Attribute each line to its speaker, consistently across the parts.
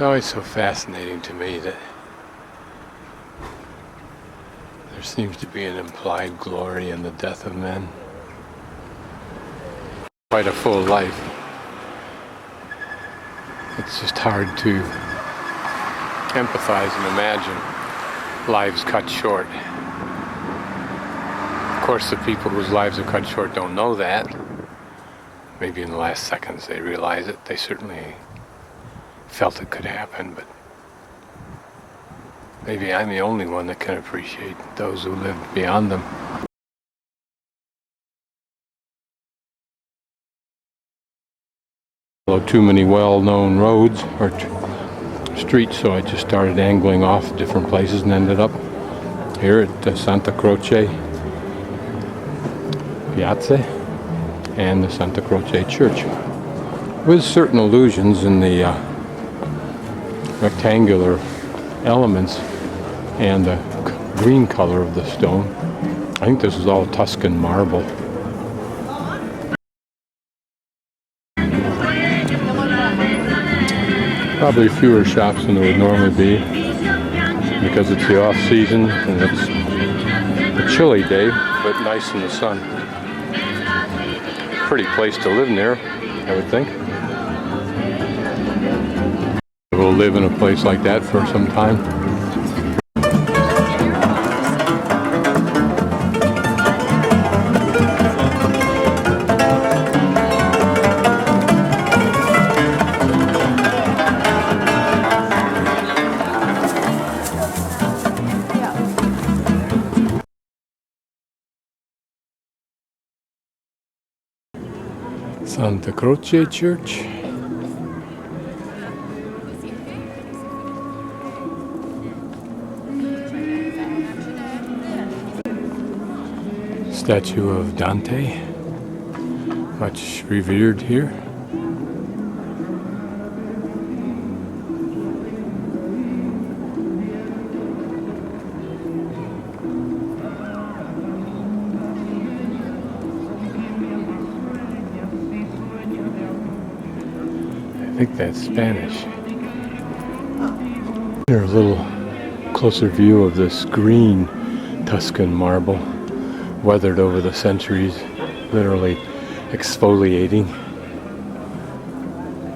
Speaker 1: It's always so fascinating to me that there seems to be an implied glory in the death of men. Quite a full life. It's just hard to empathize and imagine lives cut short. Of course, the people whose lives are cut short don't know that. Maybe in the last seconds they realize it. They certainly felt it could happen, but maybe I'm the only one that can appreciate those who live beyond them. Too many well-known roads or streets, so I just started angling off different places and ended up here at Santa Croce Piazza and the Santa Croce Church, with certain allusions in the rectangular elements and the green color of the stone. I think this is all Tuscan marble. Probably fewer shops than there would normally be because it's the off season and it's a chilly day, but nice in the sun. Pretty place to live near, I would think. We'll live in a place like that for some time. Santa Croce Church. Statue of Dante, much revered here. I think that's Spanish. Here's a little closer view of this green Tuscan marble, weathered over the centuries, literally exfoliating.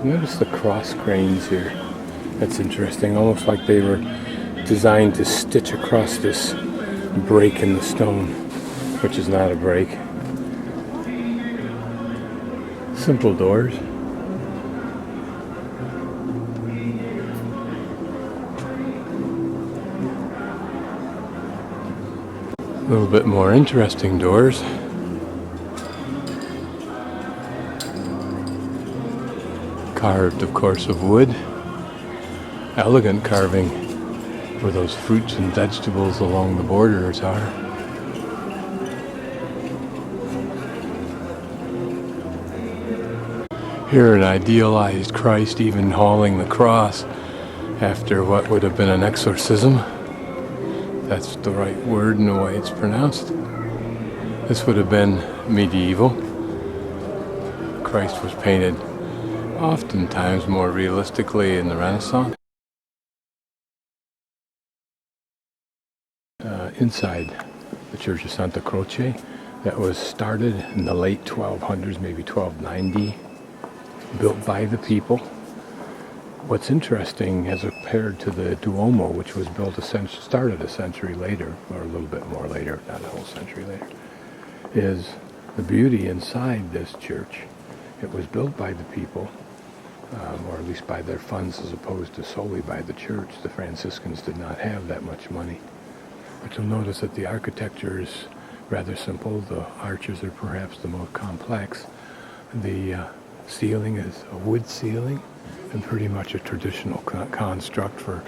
Speaker 1: Notice the cross grains here. That's interesting, almost like they were designed to stitch across this break in the stone, which is not a break. Simple doors. A little bit more interesting doors. Carved, of course, of wood. Elegant carving where those fruits and vegetables along the borders are. Here, an idealized Christ even hauling the cross after what would have been an exorcism. That's the right word in the way it's pronounced. This would have been medieval. Christ was painted oftentimes more realistically in the Renaissance. Inside the Church of Santa Croce, that was started in the late 1200s, maybe 1290, built by the people. What's interesting, as compared to the Duomo, which was built started a century later, or a little bit more later, not a whole century later, is the beauty inside this church. It was built by the people, or at least by their funds, as opposed to solely by the church. The Franciscans did not have that much money. But you'll notice that the architecture is rather simple. The arches are perhaps the most complex. The ceiling is a wood ceiling, and pretty much a traditional construct for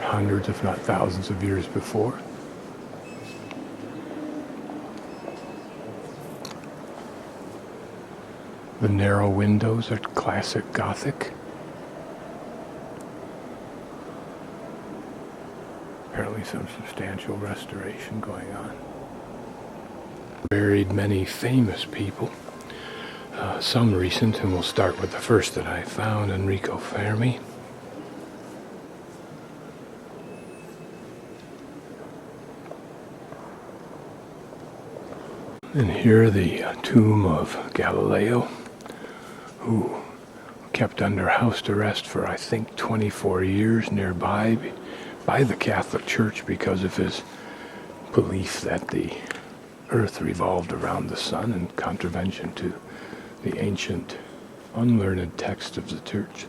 Speaker 1: hundreds, if not thousands of years before. The narrow windows are classic Gothic. Apparently some substantial restoration going on. Buried many famous people. Some recent, and we'll start with the first that I found, Enrico Fermi. And here the tomb of Galileo, who kept under house arrest for, I think, 24 years nearby by the Catholic Church because of his belief that the earth revolved around the sun, in contravention to the ancient, unlearned text of the Church.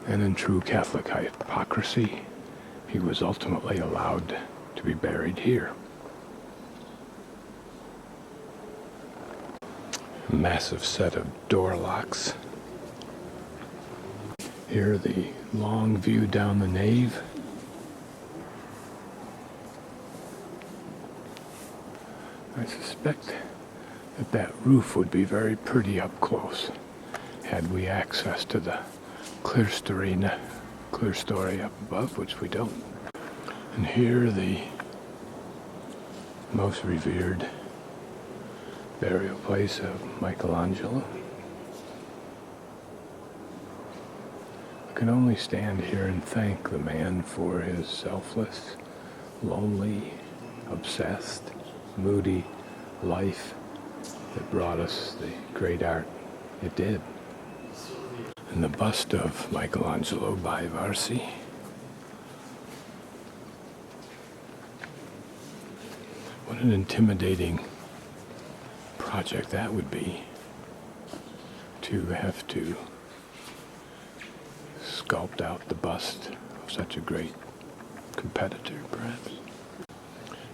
Speaker 1: And in true Catholic hypocrisy, he was ultimately allowed to be buried here. A massive set of door locks. Here the long view down the nave. I suspect that roof would be very pretty up close had we access to the clear story up above, which we don't. And here the most revered burial place of Michelangelo. I can only stand here and thank the man for his selfless, lonely, obsessed, moody life that brought us the great art it did. And the bust of Michelangelo by Varsi. What an intimidating project that would be, to have to sculpt out the bust of such a great competitor, perhaps.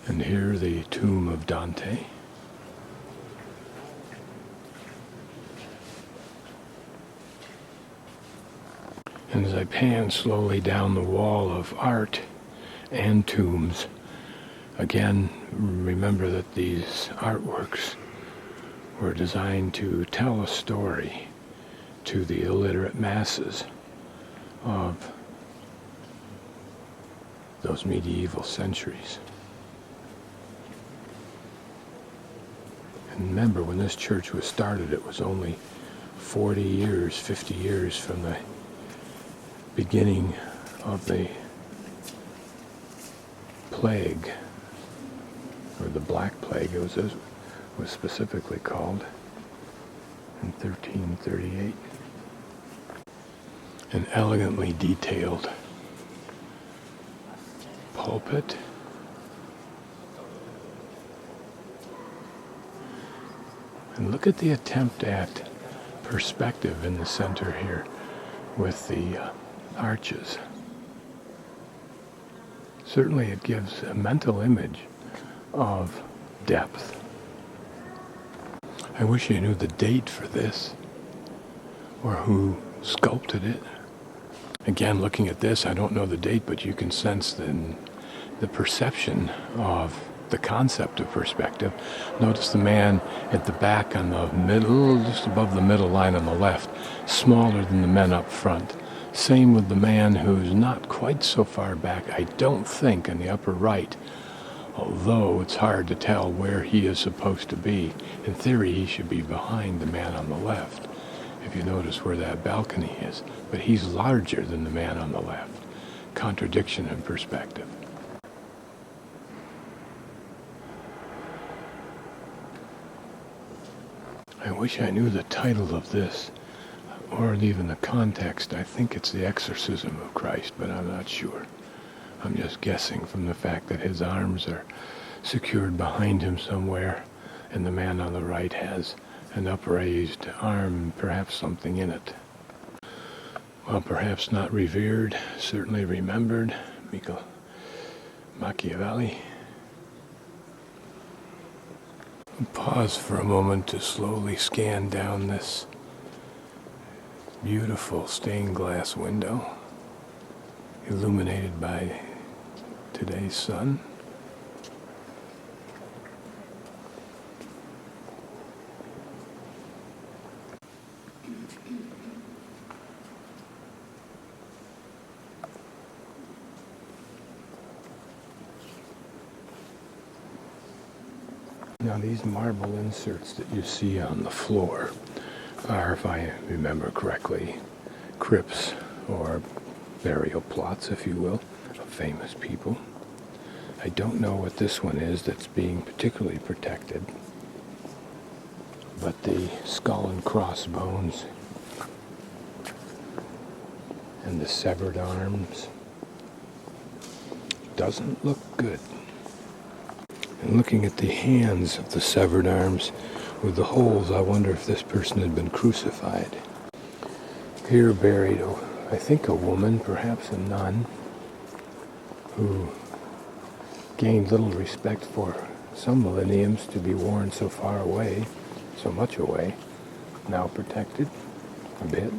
Speaker 1: And here the tomb of Dante. And as I pan slowly down the wall of art and tombs, again, remember that these artworks were designed to tell a story to the illiterate masses of those medieval centuries. And remember, when this church was started, it was only 40 years, 50 years from the beginning of the plague, or the Black Plague, it was specifically called, in 1338. An elegantly detailed pulpit. And look at the attempt at perspective in the center here with the arches. Certainly it gives a mental image of depth. I wish I knew the date for this, or who sculpted it. Again, looking at this, I don't know the date, but you can sense the perception of the concept of perspective. Notice the man at the back on the middle, just above the middle line on the left, smaller than the men up front. Same with the man who's not quite so far back, I don't think, in the upper right, although it's hard to tell where he is supposed to be. In theory, he should be behind the man on the left, if you notice where that balcony is. But he's larger than the man on the left. Contradiction in perspective. I wish I knew the title of this, or even the context. I think it's the exorcism of Christ, but I'm not sure. I'm just guessing from the fact that his arms are secured behind him somewhere, and the man on the right has an upraised arm, perhaps something in it. Well, perhaps not revered, certainly remembered. Machiavelli. Pause for a moment to slowly scan down this beautiful stained glass window, illuminated by today's sun. Now these marble inserts that you see on the floor are, if I remember correctly, crypts or burial plots, if you will, of famous people. I don't know what this one is that's being particularly protected. But the skull and crossbones and the severed arms doesn't look good. And looking at the hands of the severed arms with the holes, I wonder if this person had been crucified. Here buried, I think a woman, perhaps a nun, who gained little respect for some millenniums to be worn so far away, so much away, now protected a bit.